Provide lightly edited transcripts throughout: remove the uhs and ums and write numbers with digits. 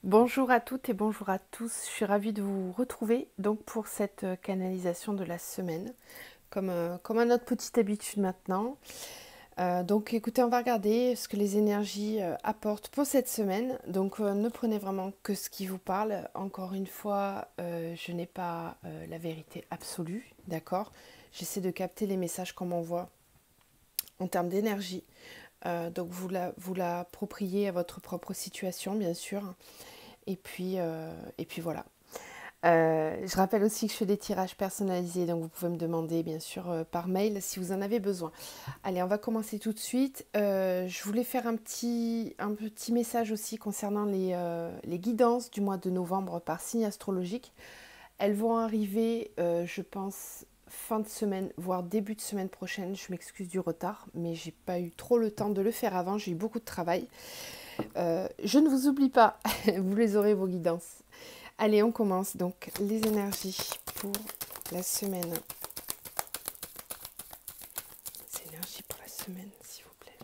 Bonjour à toutes et bonjour à tous. Je suis ravie de vous retrouver donc pour cette canalisation de la semaine, comme à notre petite habitude maintenant. Donc écoutez, on va regarder ce que les énergies apportent pour cette semaine. Donc ne prenez vraiment que ce qui vous parle. Encore une fois, je n'ai pas la vérité absolue, d'accord? J'essaie de capter les messages qu'on m'envoie en termes d'énergie. Donc vous l'appropriez à votre propre situation, bien sûr. Et puis voilà. Je rappelle aussi que je fais des tirages personnalisés, donc vous pouvez me demander bien sûr par mail si vous en avez besoin. Allez, on va commencer tout de suite. Je voulais faire un petit message aussi concernant les guidances du mois de novembre par signe astrologique. Elles vont arriver, je pense, fin de semaine, voire début de semaine prochaine. Je m'excuse du retard, mais j'ai pas eu trop le temps de le faire avant. J'ai eu beaucoup de travail. Je ne vous oublie pas, vous les aurez vos guidances. Allez, on commence donc les énergies pour la semaine. Les énergies pour la semaine, s'il vous plaît.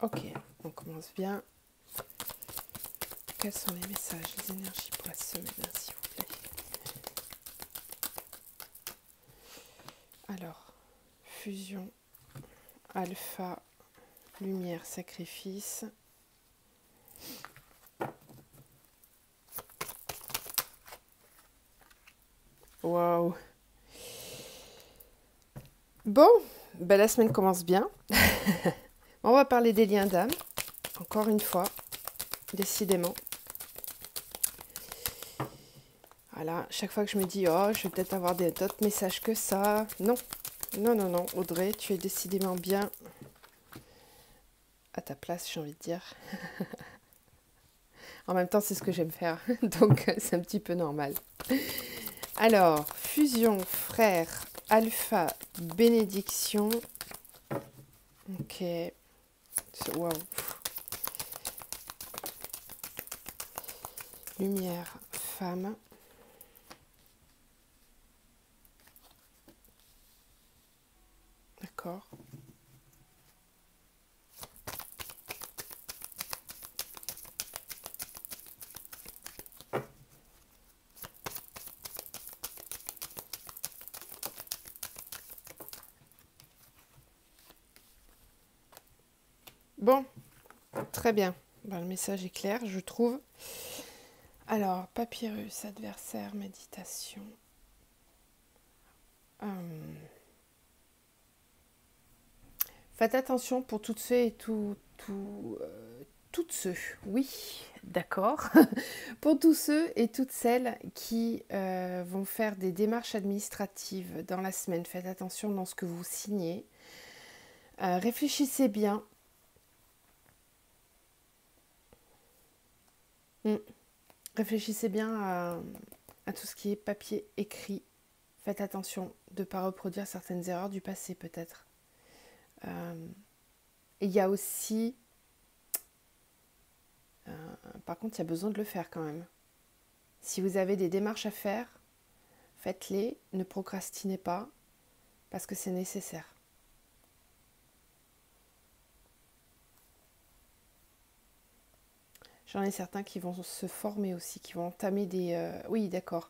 Ok, on commence bien. Quels sont les messages, les énergies pour la semaine, s'il vous plaît? Alors, fusion, alpha, lumière, sacrifice. Waouh! Bon, ben la semaine commence bien. On va parler des liens d'âme, encore une fois, décidément. Voilà, chaque fois que je me dis, oh, je vais peut-être avoir d'autres messages que ça. Non, non, non, non, Audrey, tu es décidément bien à ta place, j'ai envie de dire. En même temps, c'est ce que j'aime faire, donc c'est un petit peu normal. Alors, fusion, frère, alpha, bénédiction. Ok. Waouh. Lumière, femme. D'accord. Bon, très bien. Ben, le message est clair, je trouve. Alors, papyrus, adversaire, méditation. Faites attention pour toutes ceux et toutes ceux, oui, d'accord, pour tous ceux et toutes celles qui vont faire des démarches administratives dans la semaine. Faites attention dans ce que vous signez. Réfléchissez bien. Mm. Réfléchissez bien à tout ce qui est papier écrit. Faites attention de ne pas reproduire certaines erreurs du passé peut-être. Il y a aussi, par contre, il y a besoin de le faire quand même. Si vous avez des démarches à faire, faites-les, ne procrastinez pas, parce que c'est nécessaire. J'en ai certains qui vont se former aussi, qui vont entamer des... Oui, d'accord.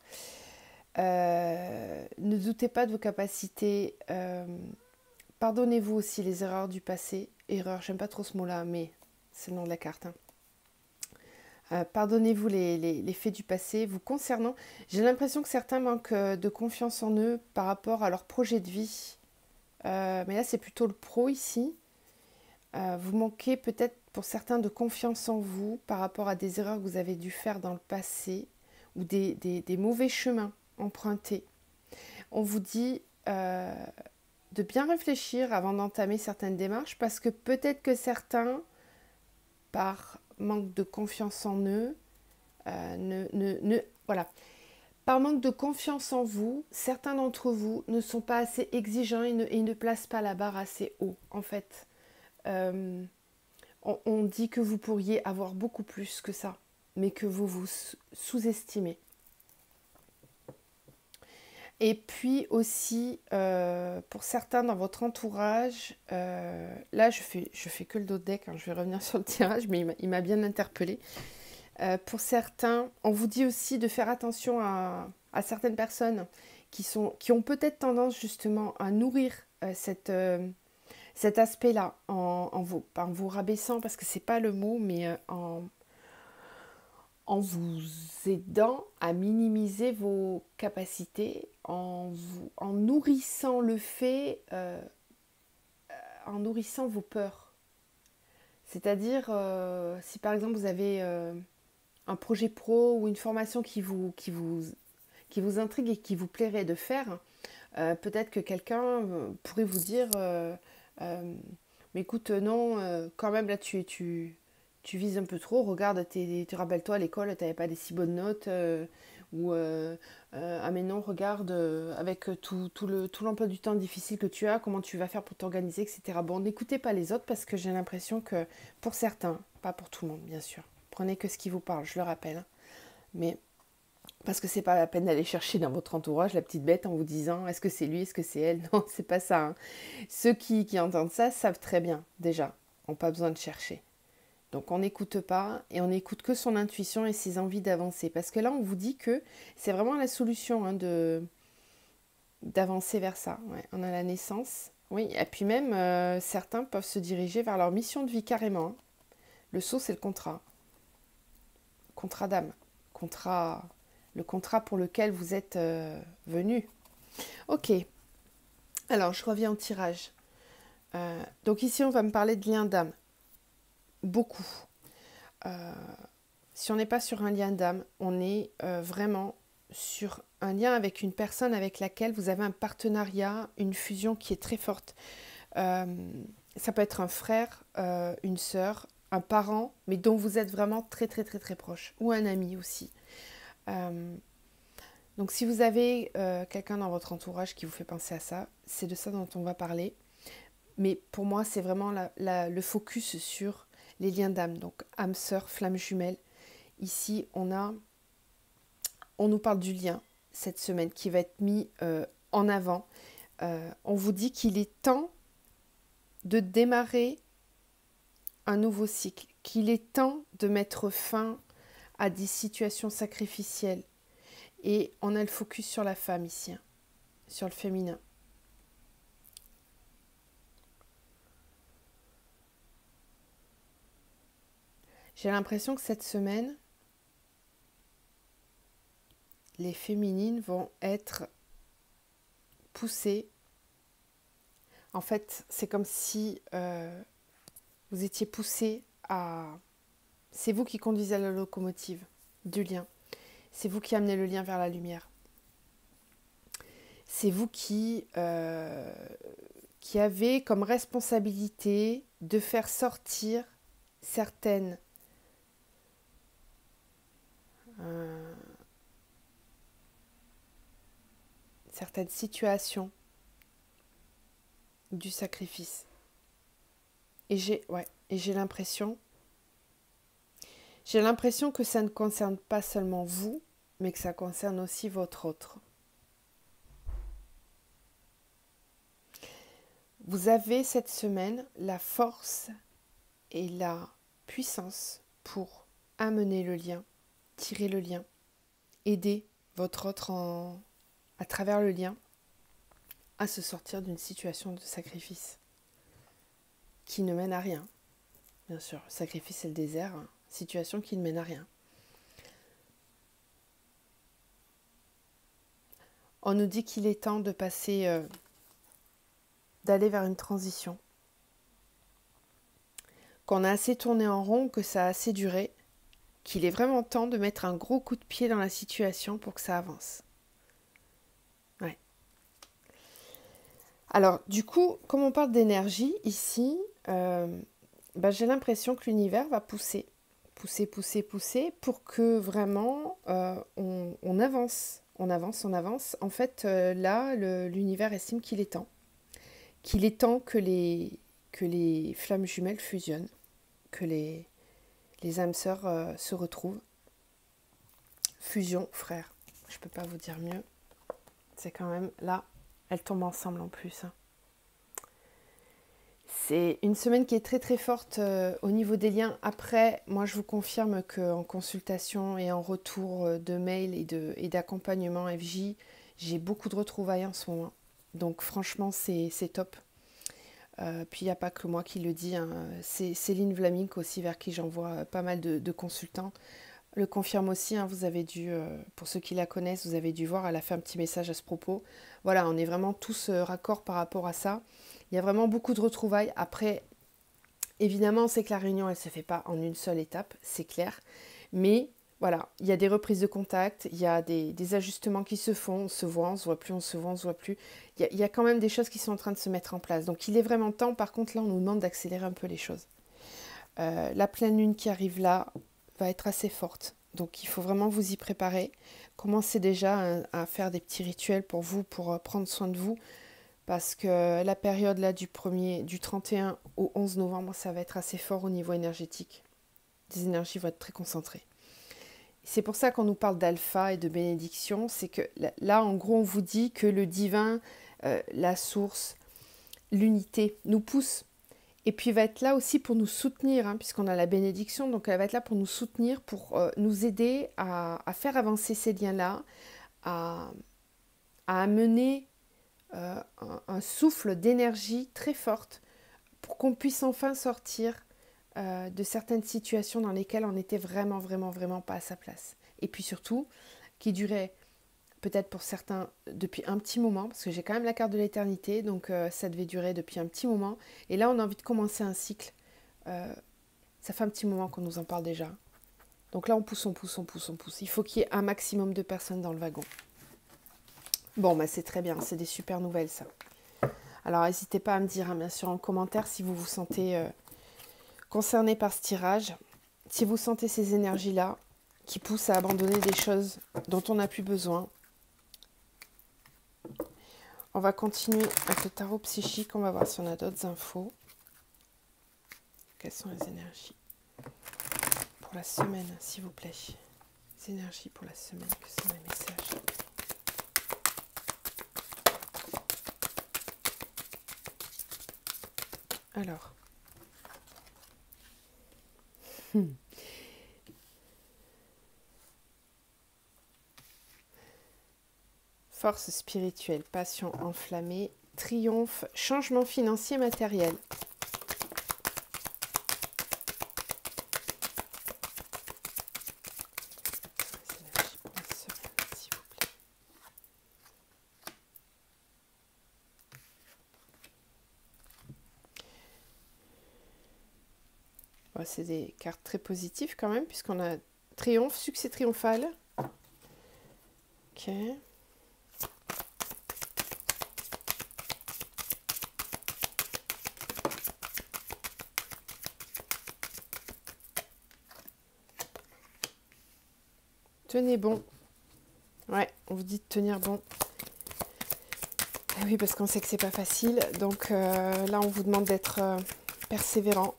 Ne doutez pas de vos capacités. Pardonnez-vous aussi les erreurs du passé. Erreur, j'aime pas trop ce mot-là, mais c'est le nom de la carte. Pardonnez-vous les faits du passé vous concernant. J'ai l'impression que certains manquent de confiance en eux par rapport à leur projet de vie. Mais là, c'est plutôt le pro ici. Vous manquez peut-être pour certains de confiance en vous par rapport à des erreurs que vous avez dû faire dans le passé ou des mauvais chemins empruntés. On vous dit de bien réfléchir avant d'entamer certaines démarches parce que peut-être que certains, par manque de confiance en eux, voilà. Par manque de confiance en vous, certains d'entre vous ne sont pas assez exigeants et ne placent pas la barre assez haut. En fait, on dit que vous pourriez avoir beaucoup plus que ça, mais que vous vous sous-estimez. Et puis aussi, pour certains dans votre entourage, là je fais que le dos de deck, hein, je vais revenir sur le tirage, mais il m'a bien interpellée. Pour certains, on vous dit aussi de faire attention à certaines personnes qui ont peut-être tendance justement à nourrir cet aspect-là pas en vous rabaissant, parce que c'est pas le mot, mais en vous aidant à minimiser vos capacités, en nourrissant le fait, en nourrissant vos peurs. C'est-à-dire, si par exemple vous avez un projet pro ou une formation qui vous intrigue et qui vous plairait de faire, peut-être que quelqu'un pourrait vous dire mais écoute, non, quand même là tu vises un peu trop, regarde, tu rappelles-toi à l'école, tu n'avais pas des si bonnes notes, ou ah mais non, regarde, avec tout l'emploi du temps difficile que tu as, comment tu vas faire pour t'organiser, etc. Bon, n'écoutez pas les autres parce que j'ai l'impression que pour certains, pas pour tout le monde bien sûr, prenez que ce qui vous parle, je le rappelle, hein, mais parce que c'est pas la peine d'aller chercher dans votre entourage la petite bête en vous disant est-ce que c'est lui, est-ce que c'est elle. Non, c'est pas ça, hein. Ceux qui entendent ça savent très bien déjà, n'ont pas besoin de chercher. Donc on n'écoute pas et on n'écoute que son intuition et ses envies d'avancer. Parce que là, on vous dit que c'est vraiment la solution, hein, d'avancer vers ça. Ouais, on a la naissance. Oui, et puis même, certains peuvent se diriger vers leur mission de vie carrément, hein. Le saut, c'est le contrat. Contrat d'âme. Le contrat pour lequel vous êtes venu. Ok, alors je reviens au tirage. Donc ici, on va me parler de lien d'âme. Beaucoup. Si on n'est pas sur un lien d'âme, on est vraiment sur un lien avec une personne avec laquelle vous avez un partenariat, une fusion qui est très forte. Ça peut être un frère, une sœur, un parent, mais dont vous êtes vraiment très très très très proche, ou un ami aussi. Donc si vous avez quelqu'un dans votre entourage qui vous fait penser à ça, c'est de ça dont on va parler. Mais pour moi, c'est vraiment le focus sur les liens d'âme. Donc âme sœur, flamme jumelle. Ici, on nous parle du lien cette semaine qui va être mis en avant. On vous dit qu'il est temps de démarrer un nouveau cycle, qu'il est temps de mettre fin à des situations sacrificielles. Et on a le focus sur la femme ici, hein, sur le féminin. J'ai l'impression que cette semaine, les féminines vont être poussées. En fait, c'est comme si vous étiez poussées à... C'est vous qui conduisez la locomotive du lien. C'est vous qui amenez le lien vers la lumière. C'est vous qui avez comme responsabilité de faire sortir certaines situations du sacrifice. Et j'ai l'impression que ça ne concerne pas seulement vous, mais que ça concerne aussi votre autre. Vous avez cette semaine la force et la puissance pour amener le lien, tirer le lien, aider votre autre à travers le lien à se sortir d'une situation de sacrifice qui ne mène à rien. Bien sûr, le sacrifice c'est le désert, hein. Situation qui ne mène à rien. On nous dit qu'il est temps de passer, d'aller vers une transition. Qu'on a assez tourné en rond, que ça a assez duré, qu'il est vraiment temps de mettre un gros coup de pied dans la situation pour que ça avance. Ouais. Alors, du coup, comme on parle d'énergie ici, j'ai l'impression que l'univers va pousser pour que vraiment on avance. On avance. En fait, là, l'univers estime qu'il est temps. Qu'il est temps que les flammes jumelles fusionnent, que les âmes sœurs se retrouvent. Fusion, frère. Je peux pas vous dire mieux. C'est quand même là, elles tombent ensemble en plus, hein. C'est une semaine qui est très très forte au niveau des liens. Après, moi je vous confirme qu'en consultation et en retour de mail et d'accompagnement FJ, j'ai beaucoup de retrouvailles en ce moment. Donc franchement, c'est top. Puis il n'y a pas que moi qui le dis, hein. C'est Céline Vlaming aussi, vers qui j'envoie pas mal de consultants. Le confirme aussi, hein. Vous avez dû, pour ceux qui la connaissent, vous avez dû voir, elle a fait un petit message à ce propos. Voilà, on est vraiment tous raccord par rapport à ça. Il y a vraiment beaucoup de retrouvailles. Après, évidemment, c'est que la réunion, elle ne se fait pas en une seule étape, c'est clair. Mais voilà, il y a des reprises de contact, il y a des ajustements qui se font, on se voit, on se voit plus, on se voit, on se voit plus. Il y a quand même des choses qui sont en train de se mettre en place. Donc il est vraiment temps, par contre, là, on nous demande d'accélérer un peu les choses. La pleine lune qui arrive là va être assez forte. Donc il faut vraiment vous y préparer. Commencez déjà à faire des petits rituels pour vous, pour prendre soin de vous. Parce que la période là du 31 au 11 novembre, ça va être assez fort au niveau énergétique. Les énergies vont être très concentrées. C'est pour ça qu'on nous parle d'alpha et de bénédiction. C'est que là, en gros, on vous dit que le divin, la source, l'unité nous pousse. Et puis, il va être là aussi pour nous soutenir, hein, puisqu'on a la bénédiction. Donc, elle va être là pour nous soutenir, pour nous aider à faire avancer ces liens-là, à amener un souffle d'énergie très forte pour qu'on puisse enfin sortir de certaines situations dans lesquelles on n'était vraiment, vraiment, vraiment pas à sa place. Et puis surtout, qui durait peut-être pour certains depuis un petit moment, parce que j'ai quand même la carte de l'éternité, donc ça devait durer depuis un petit moment. Et là, on a envie de commencer un cycle. Ça fait un petit moment qu'on nous en parle déjà. Donc là, on pousse, on pousse, on pousse, on pousse. Il faut qu'il y ait un maximum de personnes dans le wagon. Bon, bah c'est très bien, c'est des super nouvelles, ça. Alors, n'hésitez pas à me dire, hein, bien sûr, en commentaire si vous vous sentez concerné par ce tirage. Si vous sentez ces énergies-là qui poussent à abandonner des choses dont on n'a plus besoin. On va continuer avec le tarot psychique. On va voir si on a d'autres infos. Quelles sont les énergies pour la semaine, s'il vous plaît? Les énergies pour la semaine, que sont les messages? Alors. Force spirituelle, passion enflammée, triomphe, changement financier matériel. Bon, c'est des cartes très positives quand même, puisqu'on a triomphe, succès triomphal. Ok. Tenez bon. Ouais, on vous dit de tenir bon. Et oui, parce qu'on sait que c'est pas facile. Donc là, on vous demande d'être persévérant.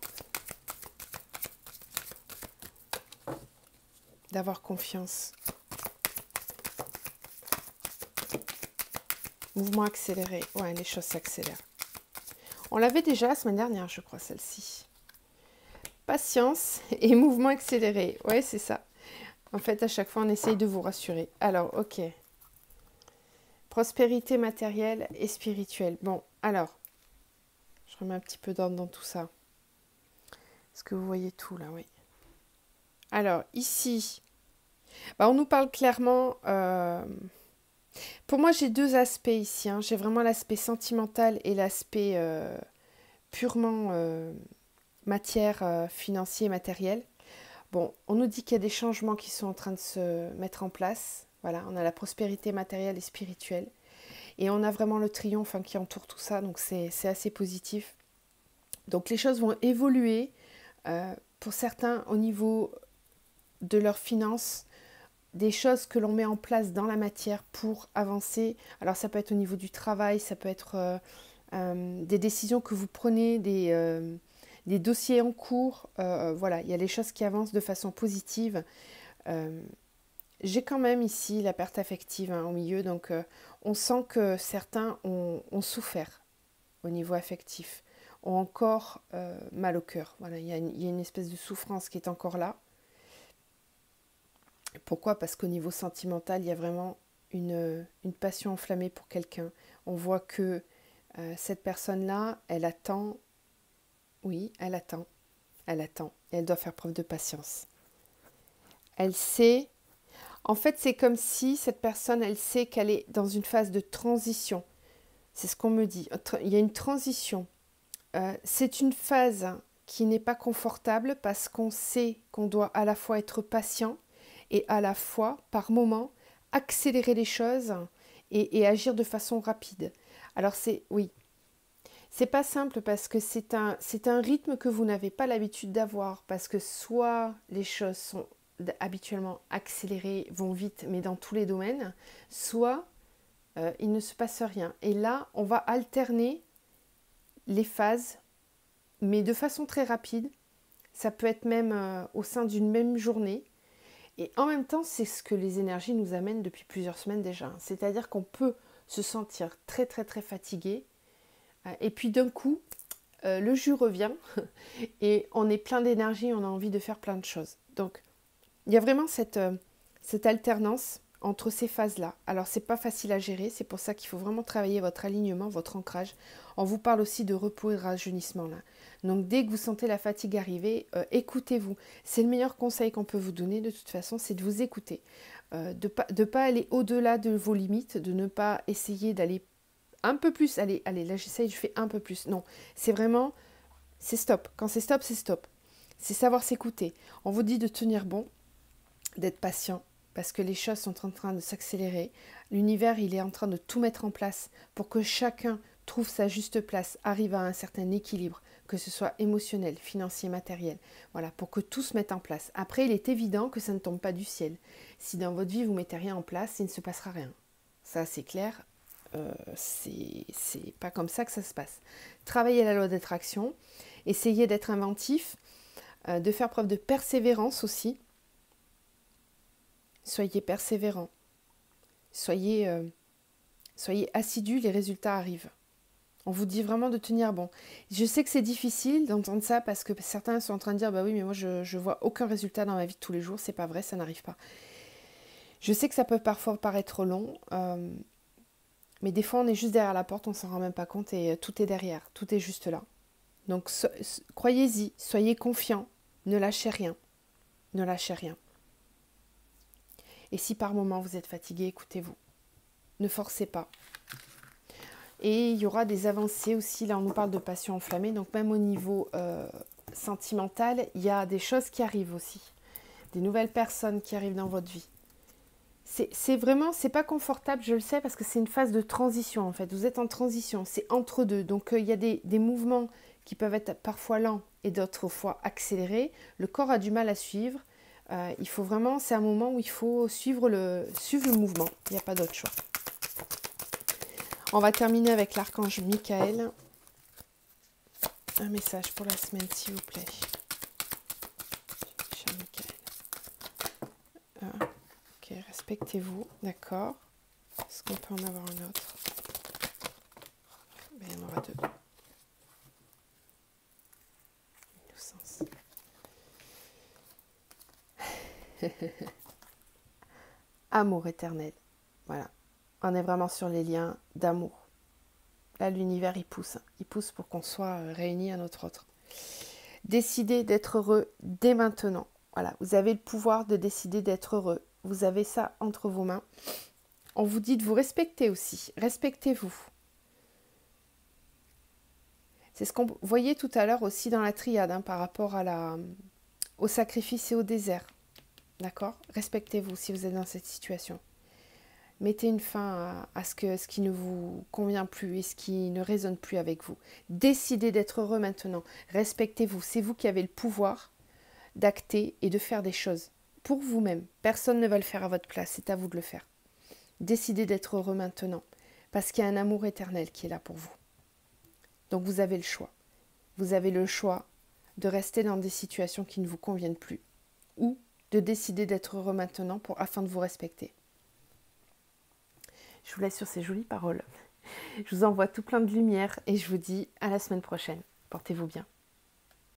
D'avoir confiance. Mouvement accéléré. Ouais, les choses s'accélèrent. On l'avait déjà la semaine dernière, je crois, celle-ci. Patience et mouvement accéléré. Ouais, c'est ça. En fait, à chaque fois, on essaye de vous rassurer. Alors, ok. Prospérité matérielle et spirituelle. Bon, alors, je remets un petit peu d'ordre dans tout ça. Est-ce que vous voyez tout là? Oui. Alors, ici, bah, on nous parle clairement... Pour moi, j'ai deux aspects ici, hein. J'ai vraiment l'aspect sentimental et l'aspect purement matière, financier, matériel. Bon, on nous dit qu'il y a des changements qui sont en train de se mettre en place. Voilà, on a la prospérité matérielle et spirituelle. Et on a vraiment le triomphe, hein, qui entoure tout ça, donc c'est assez positif. Donc les choses vont évoluer pour certains au niveau de leurs finances, des choses que l'on met en place dans la matière pour avancer. Alors ça peut être au niveau du travail, ça peut être des décisions que vous prenez, des dossiers en cours. Voilà, il y a les choses qui avancent de façon positive. J'ai quand même ici la perte affective, hein, au milieu, donc on sent que certains ont souffert au niveau affectif. ont encore mal au cœur. Voilà, il y a une espèce de souffrance qui est encore là. Pourquoi? Parce qu'au niveau sentimental, il y a vraiment une passion enflammée pour quelqu'un. On voit que cette personne-là, elle attend, oui, elle attend, et elle doit faire preuve de patience. Elle sait, en fait, c'est comme si cette personne, elle sait qu'elle est dans une phase de transition. C'est ce qu'on me dit. Il y a une transition. C'est une phase qui n'est pas confortable parce qu'on sait qu'on doit à la fois être patient et à la fois, par moment, accélérer les choses et agir de façon rapide. Alors oui, c'est pas simple parce que c'est un rythme que vous n'avez pas l'habitude d'avoir parce que soit les choses sont habituellement accélérées, vont vite, mais dans tous les domaines, soit il ne se passe rien. Et là, on va alterner les phases, mais de façon très rapide. Ça peut être même au sein d'une même journée. Et en même temps, c'est ce que les énergies nous amènent depuis plusieurs semaines déjà. C'est-à-dire qu'on peut se sentir très très très fatigué. Et puis d'un coup, le jus revient et on est plein d'énergie, on a envie de faire plein de choses. Donc, il y a vraiment cette alternance entre ces phases-là. Alors, c'est pas facile à gérer, c'est pour ça qu'il faut vraiment travailler votre alignement, votre ancrage. On vous parle aussi de repos et de rajeunissement là. Donc, dès que vous sentez la fatigue arriver, écoutez-vous. C'est le meilleur conseil qu'on peut vous donner de toute façon, c'est de vous écouter. De pas aller au-delà de vos limites, de ne pas essayer d'aller un peu plus. Allez, là j'essaye, je fais un peu plus. Non, c'est vraiment, c'est stop. Quand c'est stop, c'est stop. C'est savoir s'écouter. On vous dit de tenir bon, d'être patient, parce que les choses sont en train de s'accélérer. L'univers, il est en train de tout mettre en place pour que chacun trouve sa juste place, arrive à un certain équilibre, que ce soit émotionnel, financier, matériel. Voilà, pour que tout se mette en place. Après, il est évident que ça ne tombe pas du ciel. Si dans votre vie, vous ne mettez rien en place, il ne se passera rien. Ça, c'est clair. C'est pas comme ça que ça se passe. Travaillez la loi d'attraction, essayez d'être inventif, de faire preuve de persévérance aussi. Soyez persévérant, soyez assidus, les résultats arrivent. On vous dit vraiment de tenir bon. Je sais que c'est difficile d'entendre ça parce que certains sont en train de dire bah oui mais moi je vois aucun résultat dans ma vie de tous les jours, c'est pas vrai, ça n'arrive pas. Je sais que ça peut parfois paraître long, mais des fois on est juste derrière la porte, on s'en rend même pas compte et tout est derrière, tout est juste là. Donc croyez-y, soyez confiants, ne lâchez rien, ne lâchez rien. Et si par moment vous êtes fatigué, écoutez-vous. Ne forcez pas. Et il y aura des avancées aussi. Là, on nous parle de passion enflammée. Donc même au niveau sentimental, il y a des choses qui arrivent aussi. Des nouvelles personnes qui arrivent dans votre vie. C'est vraiment, c'est pas confortable, je le sais, parce que c'est une phase de transition en fait. Vous êtes en transition, c'est entre deux. Donc il y a des mouvements qui peuvent être parfois lents et d'autres fois accélérés. Le corps a du mal à suivre. Il faut vraiment, c'est un moment où il faut suivre le mouvement. Il n'y a pas d'autre choix. On va terminer avec l'archange Michael. Un message pour la semaine, s'il vous plaît. Cher Michael. Ok, respectez-vous, d'accord. Est-ce qu'on peut en avoir un autre? Ben, il y en aura deux. Innocence. Amour éternel. Voilà. On est vraiment sur les liens d'amour. Là, l'univers, il pousse pour qu'on soit réunis à notre autre. Décidez d'être heureux dès maintenant. Voilà, vous avez le pouvoir de décider d'être heureux. Vous avez ça entre vos mains. On vous dit de vous respecter aussi. Respectez-vous. C'est ce qu'on voyait tout à l'heure aussi dans la triade par rapport au sacrifice et au désert. D'accord? Respectez-vous si vous êtes dans cette situation. Mettez une fin à ce qui ne vous convient plus et ce qui ne résonne plus avec vous. Décidez d'être heureux maintenant. Respectez-vous. C'est vous qui avez le pouvoir d'acter et de faire des choses pour vous-même. Personne ne va le faire à votre place. C'est à vous de le faire. Décidez d'être heureux maintenant parce qu'il y a un amour éternel qui est là pour vous. Donc vous avez le choix. Vous avez le choix de rester dans des situations qui ne vous conviennent plus ou de décider d'être heureux maintenant afin de vous respecter. Je vous laisse sur ces jolies paroles. Je vous envoie tout plein de lumière et je vous dis à la semaine prochaine. Portez-vous bien.